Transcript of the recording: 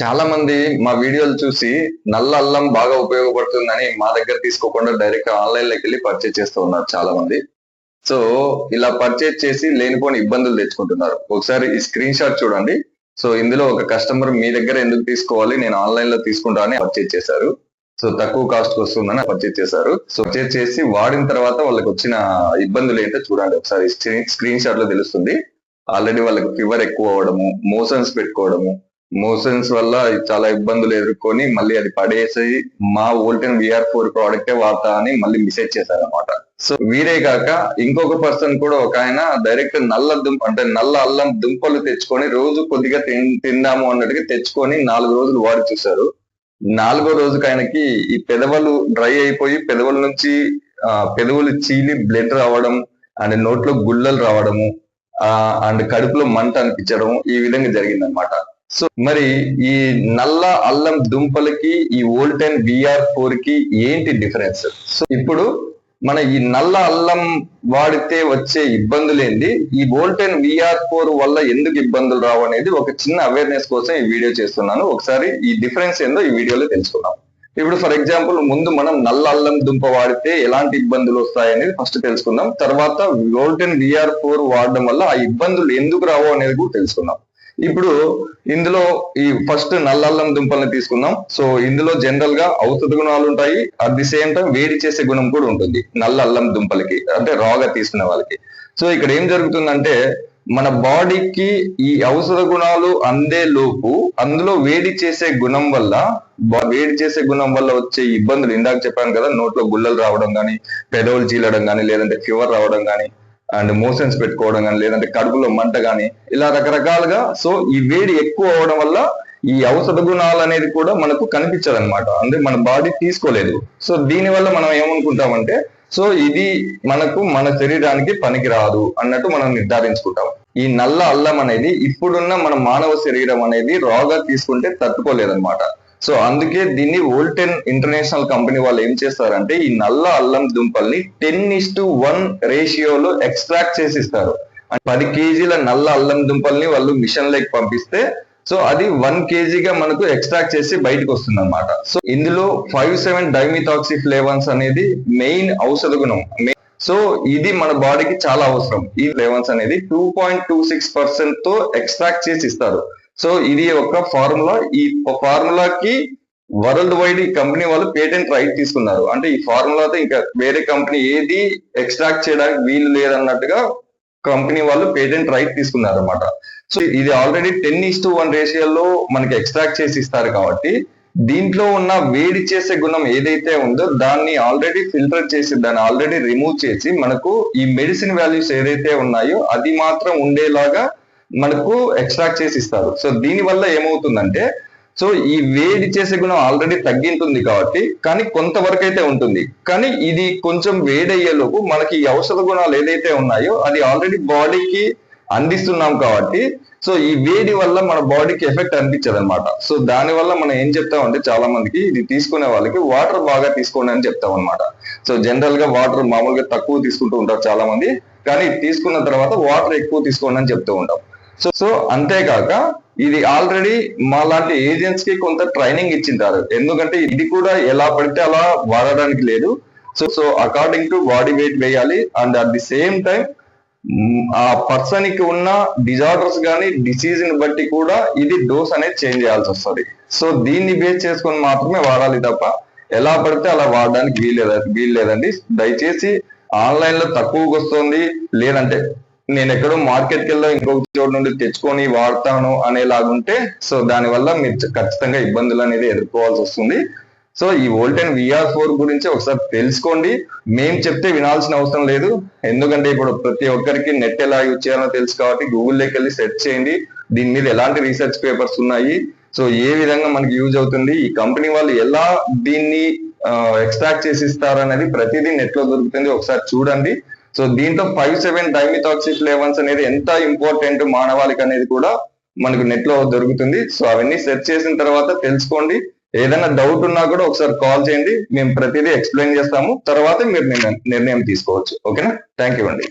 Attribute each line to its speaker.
Speaker 1: చాలా మంది మా వీడియోలు చూసి నల్ల అల్లం బాగా ఉపయోగపడుతుందని మా దగ్గర తీసుకోకుండా డైరెక్ట్ ఆన్లైన్ లోకి వెళ్ళి పర్చేజ్ చేస్తూ ఉన్నారు చాలా మంది. సో ఇలా పర్చేజ్ చేసి లేనిపోని ఇబ్బందులు తెచ్చుకుంటున్నారు. ఒకసారి ఈ స్క్రీన్ షాట్ చూడండి. సో ఇందులో ఒక కస్టమర్ మీ దగ్గర ఎందుకు తీసుకోవాలి, నేను ఆన్లైన్ లో తీసుకుంటా అని పర్చేజ్ చేశారు. సో తక్కువ కాస్ట్ వస్తుందని పర్చేజ్ చేశారు. సో పర్చేజ్ చేసి వాడిన తర్వాత వాళ్ళకి వచ్చిన ఇబ్బందులు ఏంటో చూడండి. ఒకసారి స్క్రీన్ షాట్ లో తెలుస్తుంది. ఆల్రెడీ వాళ్ళకి ఫీవర్ ఎక్కువ అవ్వడము, మోషన్స్ పెట్టుకోవడము, మోషన్స్ వల్ల చాలా ఇబ్బందులు ఎదుర్కొని మళ్ళీ అది పడేసి మా వోల్టెన్ VR4 ప్రోడక్టే వాడతా అని మళ్ళీ మెసేజ్ చేశారనమాట. సో వీరే కాక ఇంకొక పర్సన్ కూడా ఒక ఆయన డైరెక్ట్ నల్ల అల్లం దుంపలు తెచ్చుకొని రోజు కొద్దిగా తిందాము అన్నట్టుగా తెచ్చుకొని 4 రోజులు వాడి చూశారు. 4వ రోజుకి ఆయనకి ఈ పెదవులు డ్రై అయిపోయి పెదవుల నుంచి పెదవులు చీలి బ్లడ్ రావడం అండ్ నోట్లో గుల్లలు రావడము అండ్ కడుపులో మంట అనిపించడం ఈ విధంగా జరిగిందనమాట. సో మరి ఈ నల్ల అల్లం దుంపలకి ఈ వోల్టెన్ VR4 కి ఏంటి డిఫరెన్స్? సో ఇప్పుడు మన ఈ నల్ల అల్లం వాడితే వచ్చే ఇబ్బందులు ఏంటి, ఈ వోల్టెన్ VR4 వల్ల ఎందుకు ఇబ్బందులు రావు అనేది ఒక చిన్న అవేర్నెస్ కోసం ఈ వీడియో చేస్తున్నాను. ఒకసారి ఈ డిఫరెన్స్ ఏందో ఈ వీడియోలో తెలుసుకుందాం. ఇప్పుడు ఫర్ ఎగ్జాంపుల్ ముందు మనం నల్ల అల్లం దుంప వాడితే ఎలాంటి ఇబ్బందులు వస్తాయనేది ఫస్ట్ తెలుసుకుందాం. తర్వాత వోల్టెన్ VR4 వాడడం వల్ల ఆ ఇబ్బందులు ఎందుకు రావు అనేది కూడా తెలుసుకుందాం. ఇప్పుడు ఇందులో ఈ ఫస్ట్ నల్ల అల్లం దుంపల్ని తీసుకుందాం. సో ఇందులో జనరల్ గా ఔషధ గుణాలు ఉంటాయి, అట్ ది సేమ్ టైం వేడి చేసే గుణం కూడా ఉంటుంది నల్ల అల్లం దుంపలకి, అంటే రాగా తీసుకునే వాళ్ళకి. సో ఇక్కడ ఏం జరుగుతుందంటే మన బాడీకి ఈ ఔషధ గుణాలు అందే లోపు అందులో వేడి చేసే గుణం వల్ల వచ్చే ఇబ్బందులు ఇందాక చెప్పాను కదా, నోట్లో గుల్లలు రావడం కానీ, పెదవులు చీలడం కానీ, లేదంటే ఫీవర్ రావడం కానీ, అండ్ మోషన్స్ పెట్టుకోవడం కానీ, లేదంటే కడుపులో మంట కానీ, ఇలా రకరకాలుగా. సో ఈ వేడి ఎక్కువ అవడం వల్ల ఈ ఔషధ గుణాలు అనేది కూడా మనకు కనిపించదు అనమాట, అంటే మన బాడీ తీసుకోలేదు. సో దీని వల్ల మనం ఏమనుకుంటామంటే సో ఇది మన శరీరానికి పనికిరాదు అన్నట్టు మనం నిర్ధారించుకుంటాం. ఈ నల్ల అల్లం అనేది ఇప్పుడున్న మన మానవ శరీరం అనేది రాగా తీసుకుంటే తట్టుకోలేదన్నమాట. సో అందుకే దీన్ని వోల్టెన్ ఇంటర్నేషనల్ కంపెనీ వాళ్ళు ఏం చేస్తారంటే ఈ నల్ల అల్లం దుంపల్ని 10:1 రేషియోలో ఎక్స్ట్రాక్ట్ చేసి ఇస్తారు. 10 కేజీల నల్ల అల్లం దుంపల్ని వాళ్ళు మిషన్ లైక్ పంపిస్తే సో అది 1 కేజీగా మనకు ఎక్స్ట్రాక్ట్ చేసి బయటకు వస్తుంది అనమాట. సో ఇందులో 5,7-డైమిథాక్సిఫ్లేవన్స్ అనేది మెయిన్ ఔషధ గుణం. సో ఇది మన బాడీకి చాలా అవసరం. ఈ ఫ్లేవన్స్ అనేది 2.26% తో ఎక్స్ట్రాక్ట్ చేసి ఇస్తారు. సో ఇది ఒక ఫార్ములా. ఈ ఫార్ములాకి వరల్డ్ వైడ్ ఈ కంపెనీ వాళ్ళు పేటెంట్ రైట్ తీసుకున్నారు. అంటే ఈ ఫార్ములాతో ఇంకా వేరే కంపెనీ ఏది ఎక్స్ట్రాక్ట్ చేయడానికి వీలు లేదన్నట్టుగా కంపెనీ వాళ్ళు పేటెంట్ రైట్ తీసుకున్నారు అనమాట. సో ఇది ఆల్రెడీ 10:1 రేషియోలో మనకి ఎక్స్ట్రాక్ట్ చేసి ఇస్తారు కాబట్టి దీంట్లో ఉన్న వేడి చేసే గుణం ఏదైతే ఉందో దాన్ని ఆల్రెడీ ఫిల్టర్ చేసి దాన్ని ఆల్రెడీ రిమూవ్ చేసి మనకు ఈ మెడిసిన్ వాల్యూస్ ఏదైతే ఉన్నాయో అది మాత్రం ఉండేలాగా మనకు ఎక్స్ట్రాక్ట్ చేసి ఇస్తారు. సో దీని వల్ల ఏమవుతుందంటే సో ఈ వేడి చేసే గుణం ఆల్రెడీ తగ్గింటుంది కాబట్టి, కానీ కొంతవరకు అయితే ఉంటుంది. కానీ ఇది కొంచెం వేడయ్యేలోపు మనకి ఈ ఔషధ గుణాలు ఏదైతే ఉన్నాయో అది ఆల్రెడీ బాడీకి అందిస్తున్నాం కాబట్టి సో ఈ వేడి వల్ల మన బాడీకి ఎఫెక్ట్ అనిపించదు అనమాట. సో దాని వల్ల మనం ఏం చెప్తామంటే చాలా మందికి ఇది తీసుకునే వాళ్ళకి వాటర్ బాగా తీసుకోండి అని చెప్తాం అనమాట. సో జనరల్ గా వాటర్ మామూలుగా తక్కువ తీసుకుంటూ ఉంటారు చాలా మంది, కానీ తీసుకున్న తర్వాత వాటర్ ఎక్కువ తీసుకోండి అని చెప్తూ ఉంటాం. సో అంతేకాక ఇది ఆల్రెడీ మా లాంటి ఏజెంట్స్ కి కొంత ట్రైనింగ్ ఇచ్చింటారు. ఎందుకంటే ఇది కూడా ఎలా పడితే అలా వాడడానికి లేదు. So according to body weight వేయాలి and at the same time ఆ పర్సన్ కి ఉన్న డిజార్డర్స్ కానీ డిసీజ్ ని బట్టి కూడా ఇది డోస్ అనేది చేంజ్ చేయాల్సి వస్తుంది. సో దీన్ని బేస్ చేసుకొని మాత్రమే వాడాలి తప్ప ఎలా పడితే అలా వాడడానికి వీలు లేదండి. దయచేసి ఆన్లైన్ లో తక్కువకి వస్తుంది, లేదంటే నేను ఎక్కడో మార్కెట్కి వెళ్ళి ఇంకొక చోటు నుండి తెచ్చుకొని వాడతాను అనేలాగుంటే సో దానివల్ల మీరు ఖచ్చితంగా ఇబ్బందులు అనేది ఎదుర్కోవాల్సి వస్తుంది. సో ఈ వోల్టెన్ VR4 గురించి ఒకసారి తెలుసుకోండి. మేము చెప్తే వినాల్సిన అవసరం లేదు, ఎందుకంటే ఇప్పుడు ప్రతి ఒక్కరికి నెట్ ఎలా యూజ్ చేయాలో తెలుసు కాబట్టి గూగుల్లోకి వెళ్ళి సెర్చ్ చేయండి. దీని మీద ఎలాంటి రీసెర్చ్ పేపర్స్ ఉన్నాయి, సో ఏ విధంగా మనకి యూజ్ అవుతుంది, ఈ కంపెనీ వాళ్ళు ఎలా దీన్ని ఎక్స్ట్రాక్ట్ చేసి ఇస్తారనేది ప్రతిదీ నెట్ లో దొరుకుతుంది, ఒకసారి చూడండి. సో దీంట్లో 5,7-డైమిథాక్సిఫ్లేవన్స్ అనేది ఎంత ఇంపార్టెంట్ మానవాళికి అనేది కూడా మనకు నెట్ లో దొరుకుతుంది. సో అవన్నీ సెర్చ్ చేసిన తర్వాత తెలుసుకోండి. ఏదైనా డౌట్ ఉన్నా కూడా ఒకసారి కాల్ చేయండి, మేము ప్రతిదీ ఎక్స్ప్లెయిన్ చేస్తాము. తర్వాత మీరు నిర్ణయం తీసుకోవచ్చు. ఓకేనా? థ్యాంక్ యూ అండి.